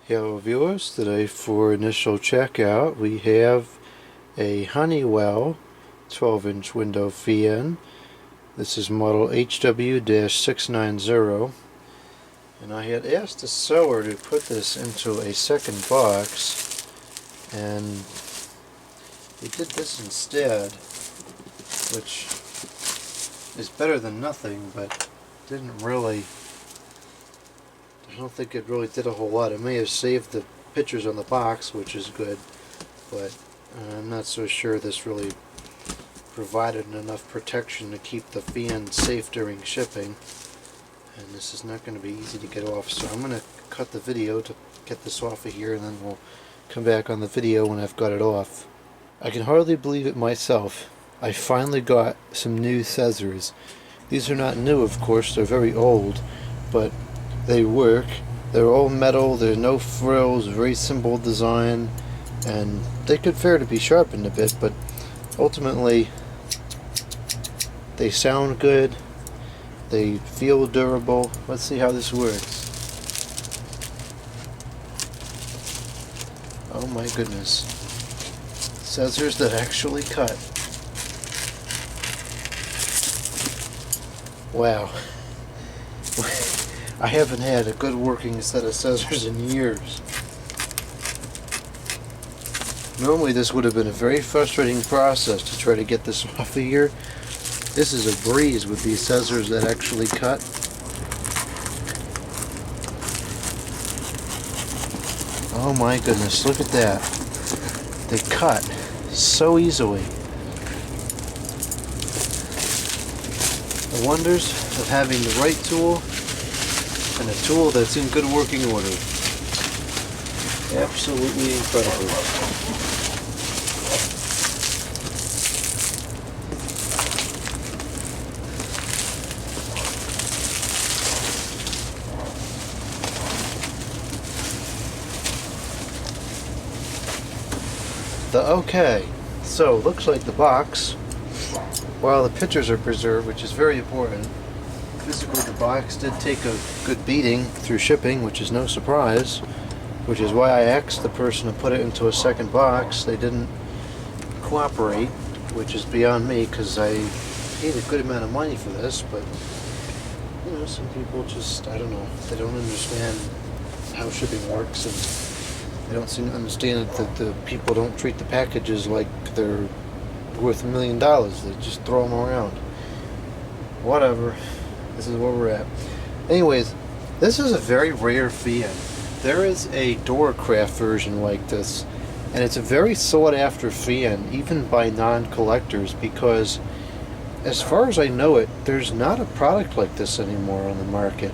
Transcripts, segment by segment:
Hello viewers, today for initial checkout we have a Honeywell 12-inch window fan. This is model HW-690, and I had asked the seller to put this into a second box, and he did this instead, which is better than nothing, but didn't really, I don't think it really did a whole lot. It may have saved the pictures on the box, which is good, but I'm not so sure this really provided enough protection to keep the fan safe during shipping. And this is not going to be easy to get off, so I'm going to cut the video to get this off of here, and then we'll come back on the video when I've got it off. I can hardly believe it myself. I finally got some new scissors. These are not new, of course, they're very old, but they work. They're all metal, there's no frills, very simple design, and they could fare to be sharpened a bit, but ultimately they sound good, they feel durable. Let's see how this works. Oh my goodness. Scissors that actually cut. Wow. I haven't had a good working set of scissors in years. Normally this would have been a very frustrating process to try to get this off of here. This is a breeze with these scissors that actually cut. Oh my goodness, look at that. They cut so easily. The wonders of having the right tool and a tool that's in good working order. Absolutely incredible. Okay, so looks like the box, while the pictures are preserved, which is very important, physically the box did take a good beating through shipping, which is no surprise, which is why I asked the person to put it into a second box. They didn't cooperate, which is beyond me, because I paid a good amount of money for this, but you know, some people just, I don't know, they don't understand how shipping works, and they don't seem to understand that the people don't treat the packages like they're worth $1 million. They just throw them around. Whatever. This is where we're at. Anyways, this is a very rare fan. There is a Doorcraft version like this, and it's a very sought after fan, even by non-collectors, because as far as I know it, there's not a product like this anymore on the market.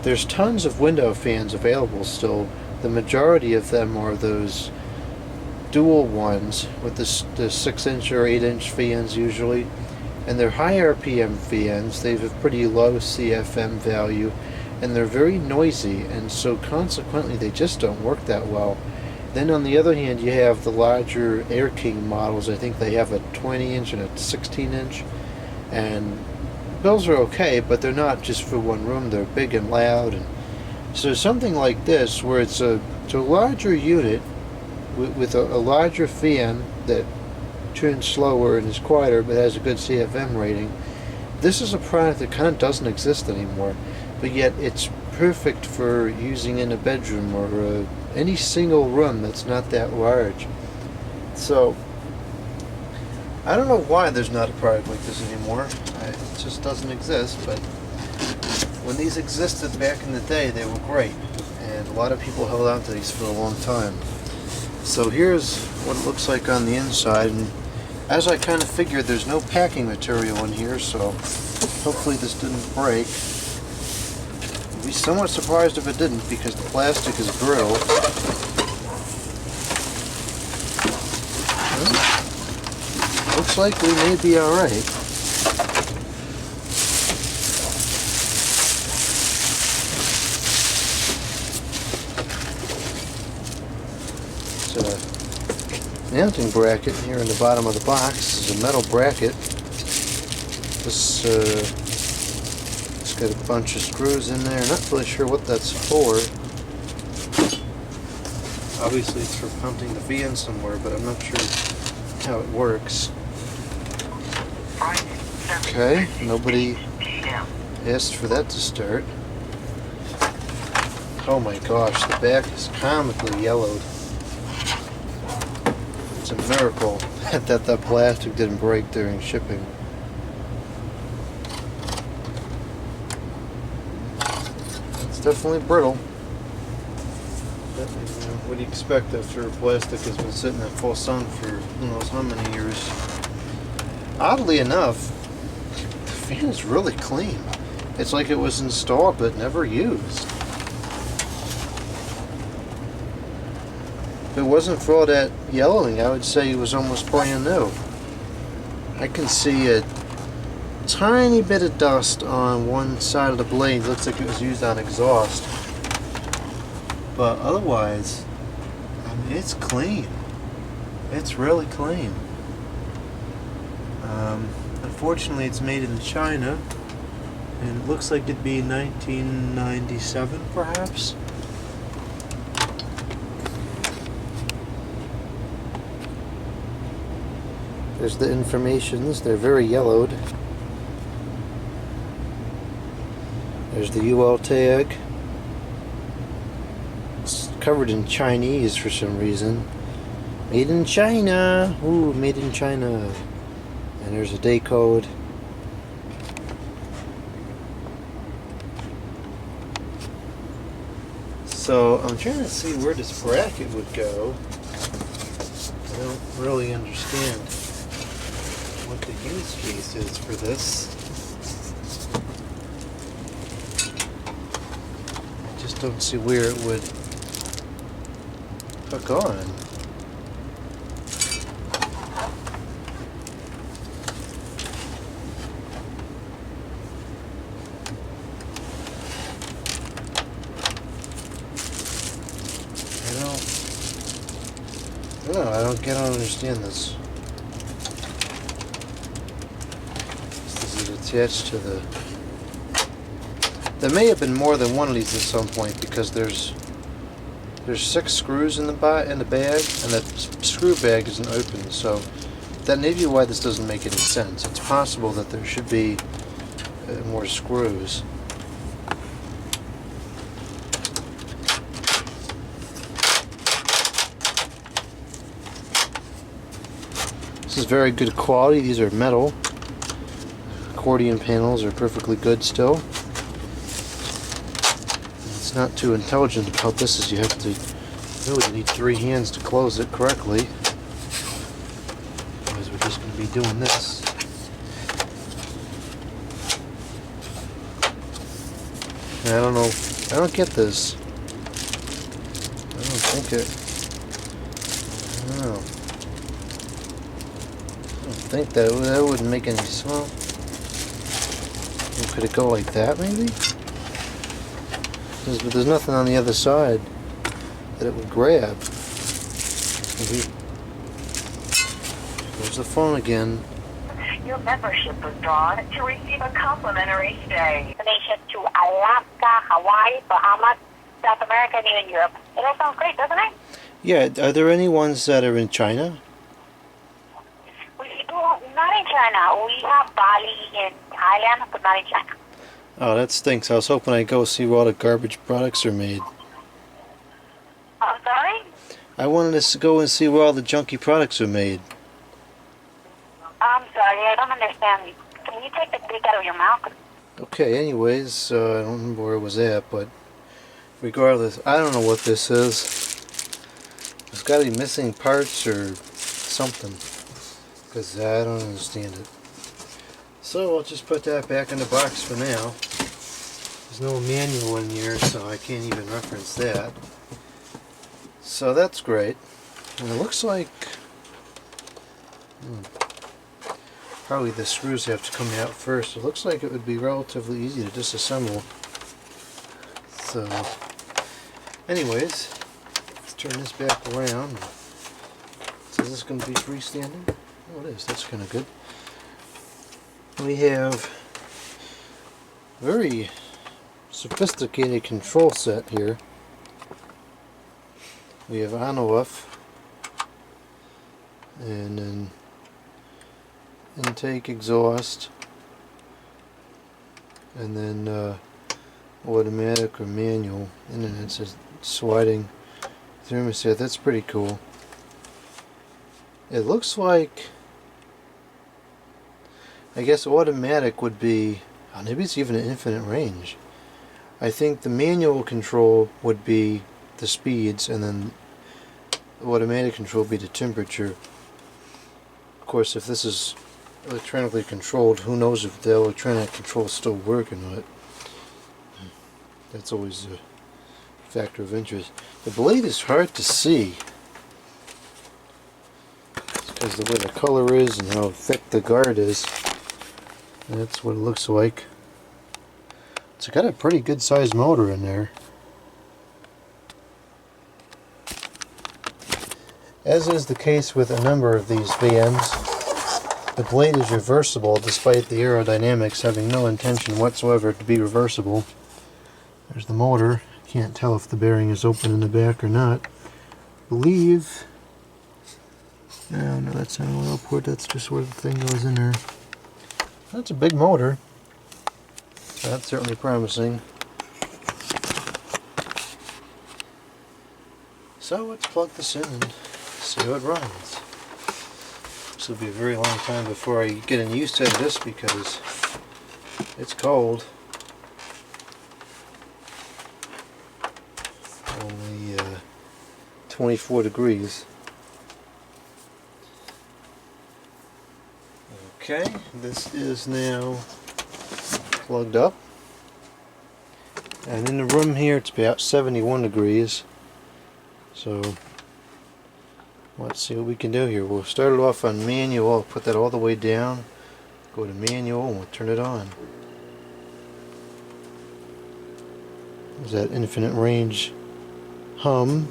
There's tons of window fans available still. The majority of them are those dual ones with the 6-inch or 8-inch fans usually, and they're high RPM fans. They have a pretty low CFM value, and they're very noisy, and so consequently they just don't work that well. Then on the other hand, you have the larger Air King models. I think they have a 20-inch and a 16-inch, and those are okay, but they're not just for one room. They're big and loud, and so something like this, where it's a larger unit with a larger fan that turns slower and is quieter but has a good CFM rating, this is a product that kind of doesn't exist anymore, but yet it's perfect for using in a bedroom or any single room that's not that large. So I don't know why there's not a product like this anymore. It just doesn't exist, but when these existed back in the day, they were great, and a lot of people held on to these for a long time. So here's what it looks like on the inside, and as I kind of figured, there's no packing material in here, so hopefully this didn't break. I'd be somewhat surprised if it didn't, because the plastic is brittle. Well, looks like we may be alright. Mounting bracket here in the bottom of the box is a metal bracket. This it's got a bunch of screws in there. Not really sure what that's for. Obviously it's for mounting the fan somewhere, but I'm not sure how it works. Okay, nobody asked for that to start. Oh my gosh, the back is comically yellowed. It's a miracle that the plastic didn't break during shipping. It's definitely brittle. But, what do you expect after plastic has been sitting in full sun for who knows how many years? Oddly enough, the fan is really clean. It's like it was installed but never used. If it wasn't for all that yellowing, I would say it was almost brand new. I can see a tiny bit of dust on one side of the blade. Looks like it was used on exhaust. But otherwise, I mean, it's clean. It's really clean. Unfortunately, it's made in China, and it looks like it'd be 1997, perhaps. There's the informations. They're very yellowed. There's the UL tag. It's covered in Chinese for some reason. Made in China. Ooh, made in China. And there's a day code. So I'm trying to see where this bracket would go. I don't really understand what the use case is for this. I just don't see where it would hook on. I don't understand this. This is attached to the... There may have been more than one of these at some point, because there's 6 screws in the bag, and that screw bag isn't open. So that may be why this doesn't make any sense. It's possible that there should be more screws. This is very good quality. These are metal. Accordion panels are perfectly good still. It's not too intelligent about this, as you have to really need 3 hands to close it correctly. Otherwise we're just going to be doing this. And I don't know. I don't get this. I don't think it. I don't know. I think that wouldn't make any sense. Could it go like that, maybe? But there's nothing on the other side that it would grab. Maybe. There's the phone again. Your membership was drawn to receive a complimentary stay. Nation to Alaska, Hawaii, Bahamas, South America, and even Europe. It all sounds great, doesn't it? Yeah. Are there any ones that are in China? Not in China. We have Bali in Thailand, but not in China. Oh, that stinks. I was hoping I'd go see where all the garbage products are made. I'm sorry? I wanted to go and see where all the junky products are made. I'm sorry, I don't understand. Can you take the dick out of your mouth? Okay, anyways, I don't remember where it was at, but regardless, I don't know what this is. There's got to be missing parts or something, because I don't understand it. So I'll just put that back in the box for now. There's no manual in here, so I can't even reference that. So that's great. And it looks like probably the screws have to come out first. It looks like it would be relatively easy to disassemble. So anyways, let's turn this back around. So is this going to be freestanding? Oh, it is. That's kind of good. We have a very sophisticated control set here. We have on off, and then intake, exhaust, and then automatic or manual, and then it says sliding thermostat. That's pretty cool. It looks like, I guess automatic would be, oh, maybe it's even an infinite range. I think the manual control would be the speeds, and then the automatic control would be the temperature. Of course, if this is electronically controlled, who knows if the electronic control is still working or not. That's always a factor of interest. The blade is hard to see because the way the color is and how thick the guard is. That's what it looks like. It's got a pretty good sized motor in there. As is the case with a number of these VMs, the blade is reversible despite the aerodynamics having no intention whatsoever to be reversible. There's the motor. Can't tell if the bearing is open in the back or not. I believe... No, that's not an oil port, that's just where the thing goes in there. That's a big motor. That's certainly promising. So let's plug this in and see how it runs. This will be a very long time before I get any use out of this because it's cold. Only 24 degrees. Okay, this is now plugged up, and in the room here it's about 71 degrees, so let's see what we can do here. We'll start it off on manual. I'll put that all the way down, go to manual, and we'll turn it on. There's that infinite range hum.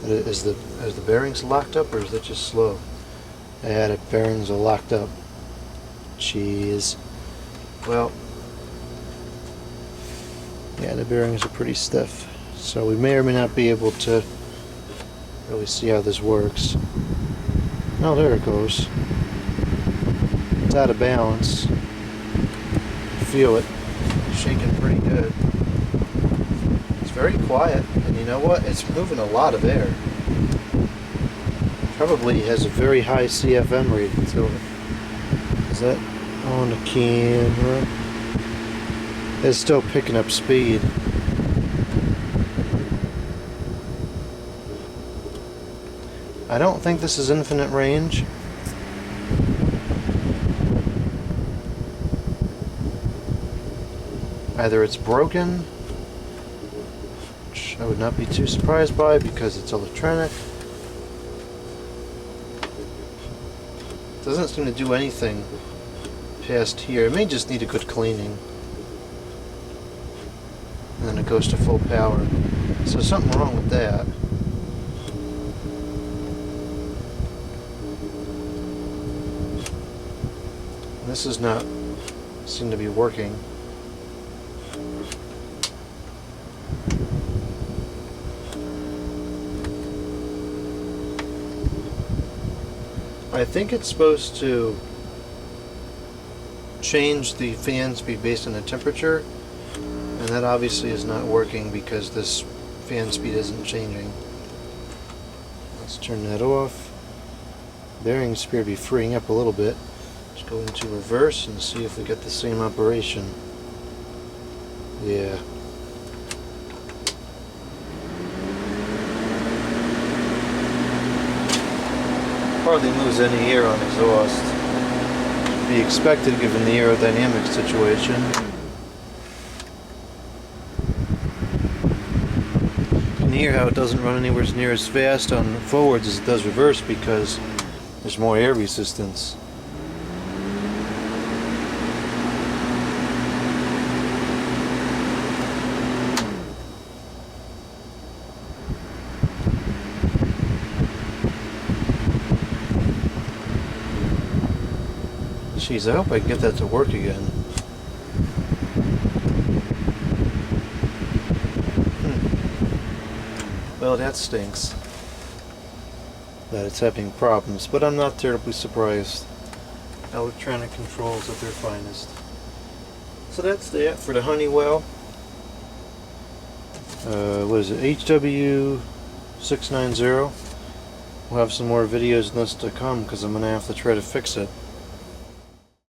Is the bearings locked up, or is that just slow? Yeah, the bearings are locked up. Jeez. Well, yeah, the bearings are pretty stiff, so we may or may not be able to really see how this works. Oh, there it goes. It's out of balance. You feel it shaking pretty good. It's very quiet, and you know what? It's moving a lot of air. Probably has a very high CFM rating to it. Is that on the camera? It's still picking up speed. I don't think this is infinite range. Either it's broken, which I would not be too surprised by because it's electronic. Doesn't seem to do anything past here. It may just need a good cleaning. And then it goes to full power. So something wrong with that. This does not seem to be working. I think it's supposed to change the fan speed based on the temperature, and that obviously is not working because this fan speed isn't changing. Let's turn that off. Bearings appear to be freeing up a little bit. Let's go into reverse and see if we get the same operation. Yeah. Hardly moves any air on exhaust. To be expected given the aerodynamic situation. You can hear how it doesn't run anywhere near as fast on forwards as it does reverse because there's more air resistance. Jeez, I hope I can get that to work again. Well, that stinks. That it's having problems, but I'm not terribly surprised. Electronic controls at their finest. So that's that for the Honeywell. What is it? HW-690. We'll have some more videos on this to come because I'm going to have to try to fix it.